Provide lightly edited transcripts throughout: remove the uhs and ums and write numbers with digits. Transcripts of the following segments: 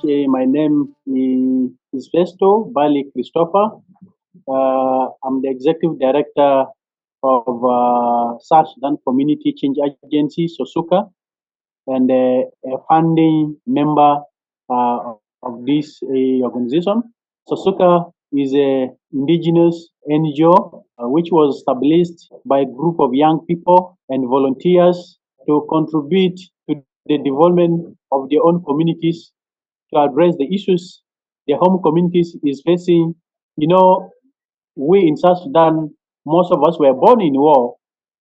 My name is Festo Bali Christopher. I'm the executive director of South Sudan Community Change Agency, SOSUKA, and a founding member of this organization. SOSUKA is a indigenous NGO which was established by a group of young people and volunteers to contribute to the development of their own communities to address the issues their home communities is facing. You know, we in South Sudan, most of us were born in war,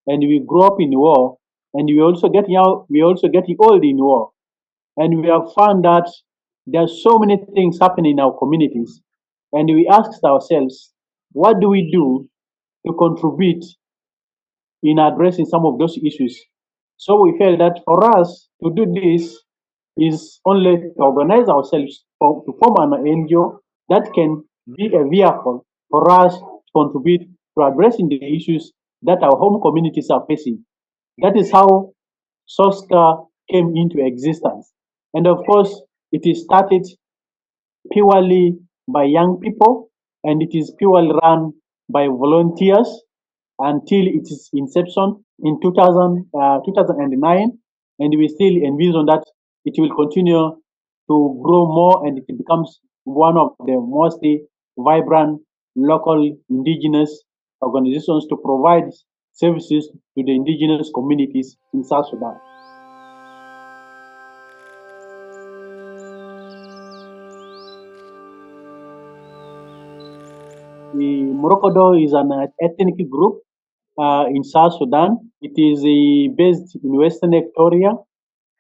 and we grew up in war, and we also getting old in war, and we have found that there are so many things happening in our communities, and we asked ourselves, what do we do to contribute in addressing some of those issues? So we felt that for us to do this is only to organize ourselves to form an NGO that can be a vehicle for us to contribute to addressing the issues that our home communities are facing. That is how SOSCA came into existence. And of course, it is started purely by young people, and it is purely run by volunteers until its inception in 2009, and we still envision that it will continue to grow more and it becomes one of the most vibrant local indigenous organizations to provide services to the indigenous communities in South Sudan. The Morokodo is an ethnic group in South Sudan. It is based in Western Equatoria.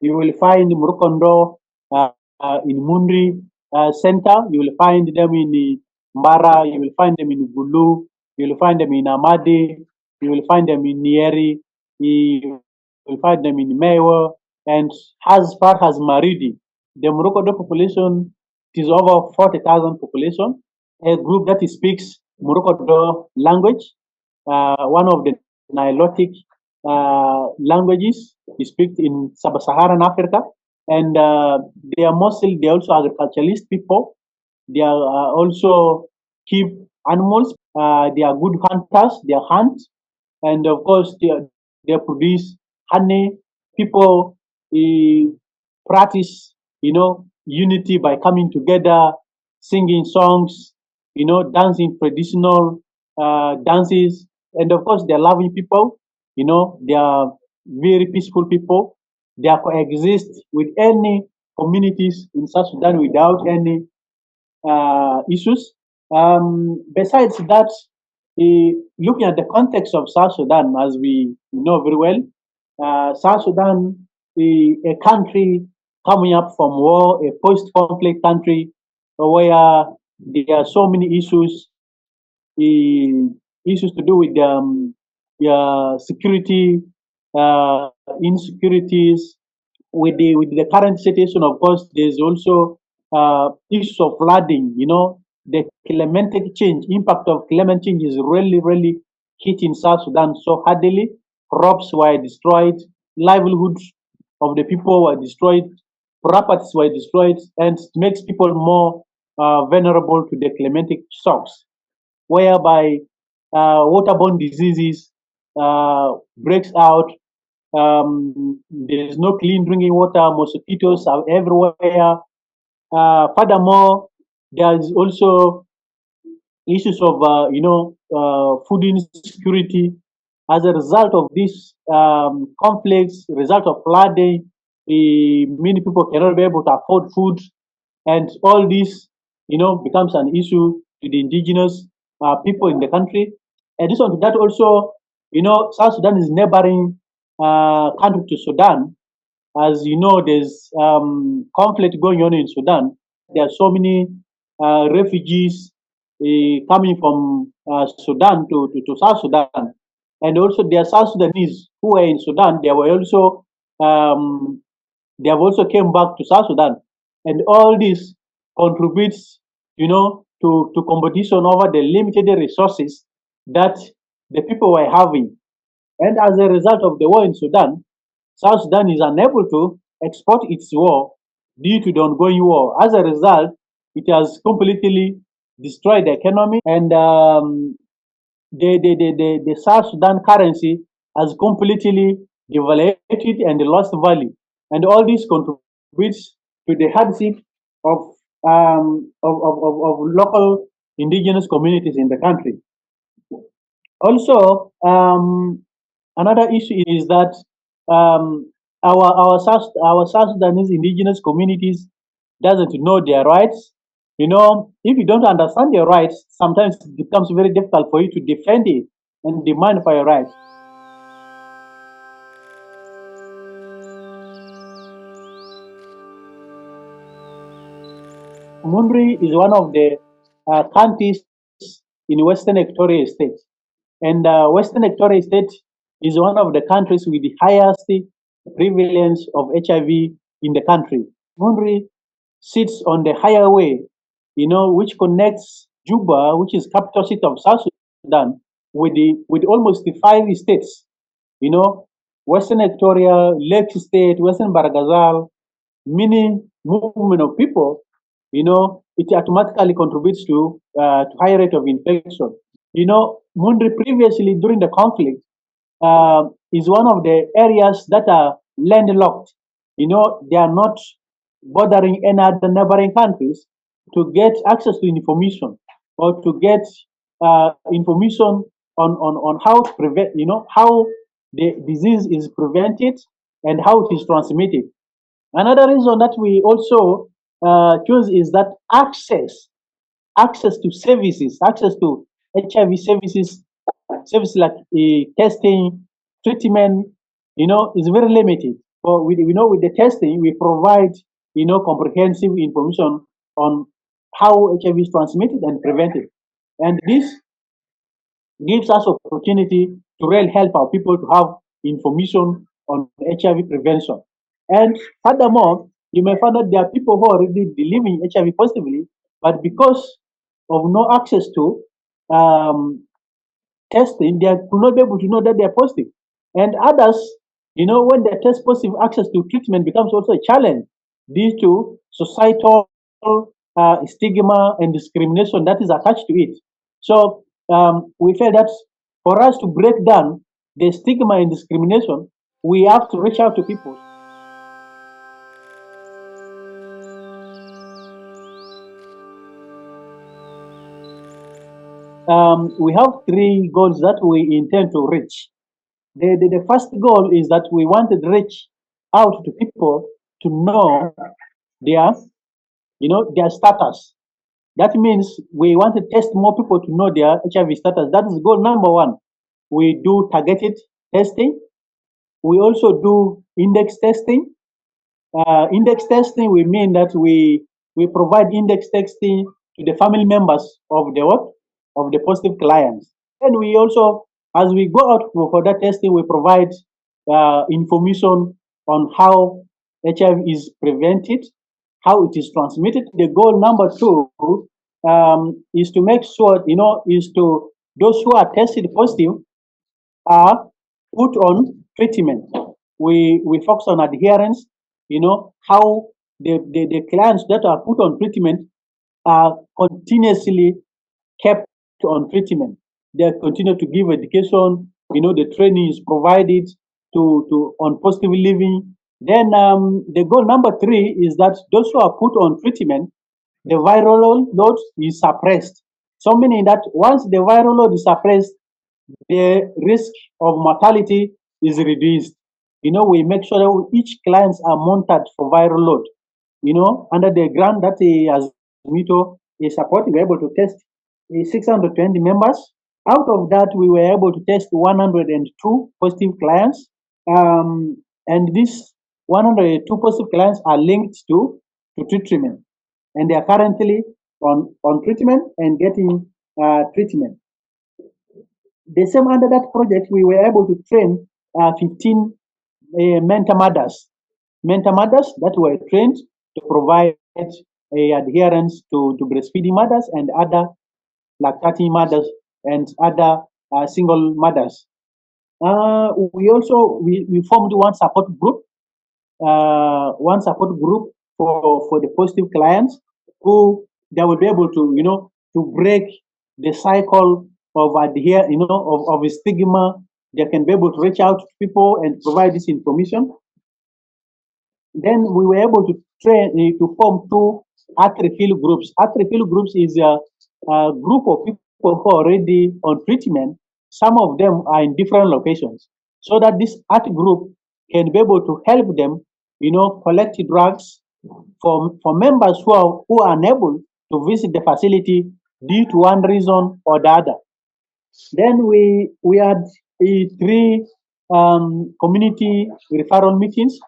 You will find Murukondo in Mundri Center. You will find them in Mbara. You will find them in Gulu. You will find them in Amadi. You will find them in Nieri. You will find them in Mewa. And as far as Maridi, the Murukodo population is over 40,000 population. A group that speaks Murukodo language, one of the Nilotic languages speak in sub-Saharan Africa, and they also agriculturalist people. They are also keep animals. They are good hunters. They hunt, and of course they produce honey. People practice, unity by coming together, singing songs, dancing traditional dances, and of course they're loving people. They are very peaceful people. They are coexist with any communities in South Sudan without any issues. Besides that, looking at the context of South Sudan, as we know very well, South Sudan is a country coming up from war, a post-conflict country where there are so many issues, issues to do with security, insecurities. With the current situation, of course, there's also issues of flooding. The climatic change, impact of climate change is really, really hitting South Sudan so hardly. Crops were destroyed, livelihoods of the people were destroyed, properties were destroyed, and it makes people more vulnerable to the climatic shocks, whereby waterborne diseases breaks out. There's no clean drinking water. Mosquitoes are everywhere. Furthermore, there is also issues of food insecurity as a result of this conflicts, result of flooding. Many people cannot be able to afford food, and all this becomes an issue to the indigenous people in the country. Addition to that, also, South Sudan is neighboring country to Sudan. As you know, there's conflict going on in Sudan. There are so many refugees coming from Sudan to South Sudan. And also there are South Sudanese who were in Sudan. Um, they have also came back to South Sudan. And all this contributes, to competition over the limited resources that the people were having. And as a result of the war in Sudan, South Sudan is unable to export its war due to the ongoing war. As a result, it has completely destroyed the economy, and the South Sudan currency has completely devaluated and lost value. And all this contributes to the hardship of local indigenous communities in the country. Also, another issue is that um, our South Sudanese indigenous communities doesn't know their rights. You know, if you don't understand your rights, sometimes it becomes very difficult for you to defend it and demand for your rights. Mundri is one of the counties in Western Equatoria State. And Western Equatoria State is one of the countries with the highest prevalence of HIV in the country. Mundri sits on the highway, you know, which connects Juba, which is capital city of South Sudan, with almost the 5 states, you know, Western Equatoria, Lake State, Western Baragazal, many movement of people, you know, it automatically contributes to high rate of infection. You know, Mundri previously during the conflict is one of the areas that are landlocked. You know, they are not bordering any other neighboring countries to get access to information or to get information on how to prevent, you know, how the disease is prevented and how it is transmitted. Another reason that we also choose is that access to services, access to HIV services like testing, treatment, you know, is very limited. But we know with the testing, we provide, you know, comprehensive information on how HIV is transmitted and prevented. And this gives us opportunity to really help our people to have information on HIV prevention. And furthermore, you may find that there are people who are already living HIV positively, but because of no access to um, testing, they could not be able to know that they are positive. And others, you know, when they test positive, access to treatment becomes also a challenge due to societal stigma and discrimination that is attached to it. So we felt that for us to break down the stigma and discrimination, we have to reach out to people. We have 3 goals that we intend to reach. The first goal is that we want to reach out to people to know their, you know, their status. That means we want to test more people to know their HIV status. That is goal number one. We do targeted testing. We also do index testing. Index testing, we mean that we provide index testing to the family members of the what? Of the positive clients. And we also, as we go out for that testing, we provide information on how HIV is prevented, how it is transmitted. The goal number two is to make sure, you know, is to those who are tested positive are put on treatment. We focus on adherence, you know, how the clients that are put on treatment are continuously kept on treatment. They continue to give education, you know, the training is provided to on positive living. Then the goal number three is that those who are put on treatment, the viral load is suppressed. So meaning that once the viral load is suppressed, the risk of mortality is reduced. You know, we make sure that each clients are monitored for viral load. You know, under the grant that as Mito is supporting, we're able to test 620 members. Out of that, we were able to test 102 positive clients. And these 102 positive clients are linked to treatment. And they are currently on treatment and getting treatment. The same under that project, we were able to train 15 mentor mothers that were trained to provide adherence to breastfeeding mothers and other lactating mothers and other single mothers. We formed one support group for the positive clients who they will be able to, to break the cycle of adhere, of stigma. They can be able to reach out to people and provide this information. Then we were able to train to form two art refill groups. Art refill groups is a group of people who are already on treatment. Some of them are in different locations, so that this art group can be able to help them, collect drugs for members who are unable to visit the facility due to one reason or the other. Then we had three community referral meetings,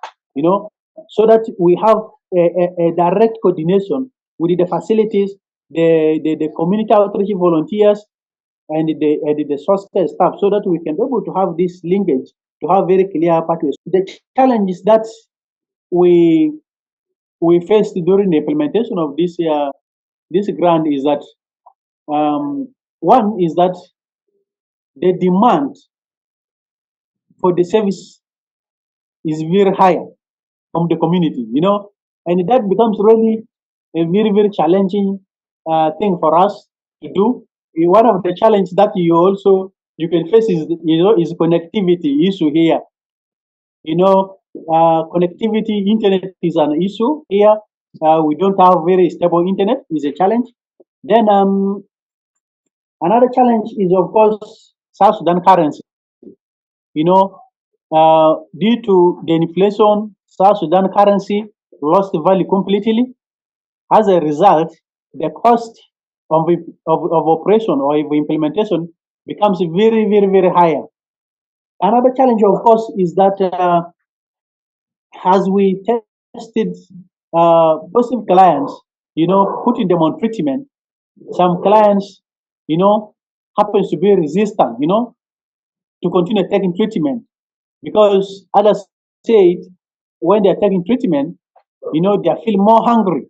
so that we have a direct coordination with the facilities, the community outreach volunteers, and the social staff, so that we can be able to have this linkage, to have very clear pathways. The challenges that we we faced during the implementation of this grant is that, one is that the demand for the service is very high from the community, and that becomes really a very, very challenging thing for us to do. One of the challenges that you can face is connectivity issue here. Connectivity, internet is an issue here. We don't have very stable internet, is a challenge. Then another challenge is, of course, South Sudan currency. Due to the inflation, South Sudan currency lost value completely. As a result, the cost of operation or of implementation becomes very, very, very higher. Another challenge, of course, is that as we tested positive clients, putting them on treatment, some clients, happens to be resistant, to continue taking treatment, because others said when they're taking treatment, they feel more hungry.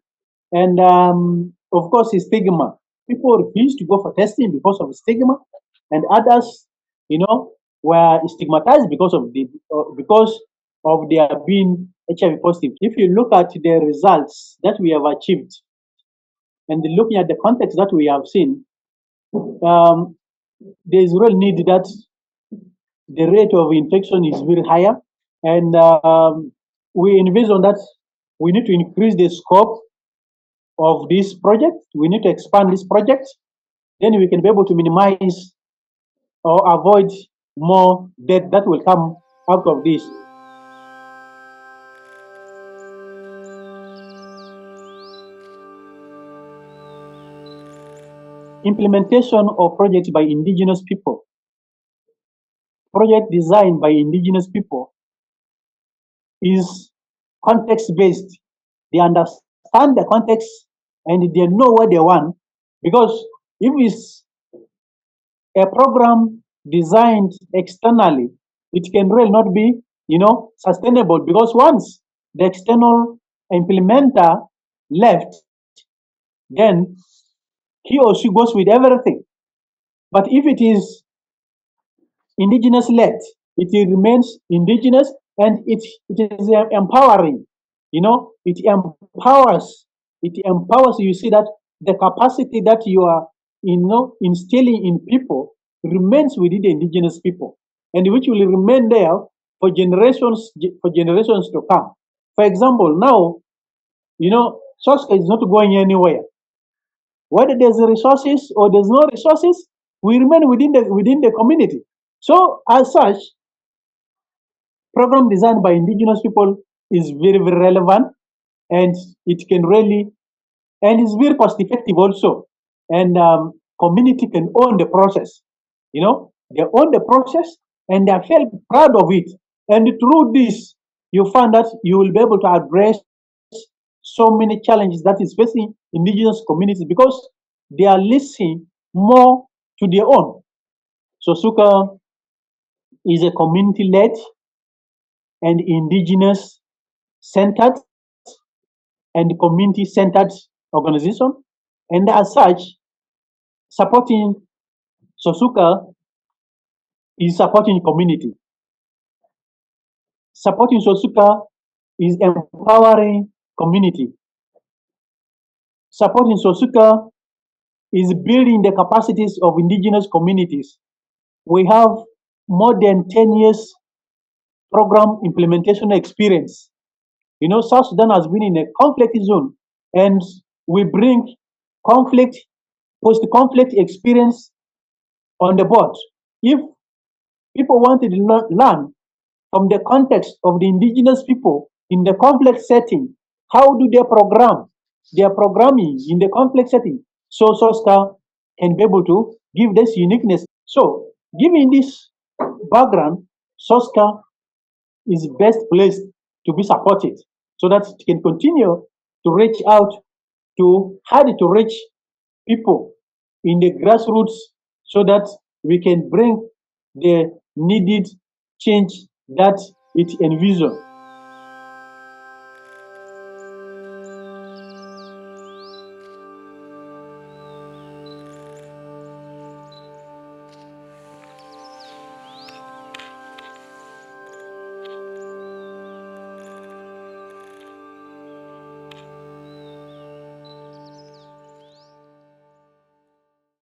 And of course, stigma. People refuse to go for testing because of stigma, and others, were stigmatized because of their being HIV positive. If you look at the results that we have achieved, and looking at the context that we have seen, there is real need that the rate of infection is very higher, and we envision that we need to increase the scope of this project. We need to expand this project. Then we can be able to minimize or avoid more death that will come out of this. Implementation of projects by indigenous people. Project designed by indigenous people is context-based. They understand the context and they know what they want, because if it's a program designed externally, it can really not be, sustainable, because once the external implementer left, then he or she goes with everything. But if it is indigenous led, it remains indigenous, and it is empowering. It empowers. It empowers. You see that the capacity that you are, instilling in people remains within the indigenous people, and which will remain there for generations to come. For example, now, SOSCA is not going anywhere. Whether there's resources or there's no resources, we remain within the community. So as such, program designed by indigenous people is very, very relevant, and it can really, and it's very cost effective also. And community can own the process. They own the process and they are very proud of it. And through this, you find that you will be able to address so many challenges that is facing indigenous communities, because they are listening more to their own. So SUKA is a community-led and indigenous-centered and community-centered organization, and as such, supporting SOSUKA is supporting community. Supporting SOSUKA is empowering community. Supporting Sosuka is building the capacities of indigenous communities. We have more than 10 years program implementation experience. You know, South Sudan has been in a conflict zone, and we bring conflict, post-conflict experience on the board. If people wanted to learn from the context of the indigenous people in the complex setting, how do they program their programming in the complex setting? So SOSCA can be able to give this uniqueness. So, given this background, SOSCA is best placed to be supported so that it can continue to reach out to hard to reach people in the grassroots so that we can bring the needed change that it envisions.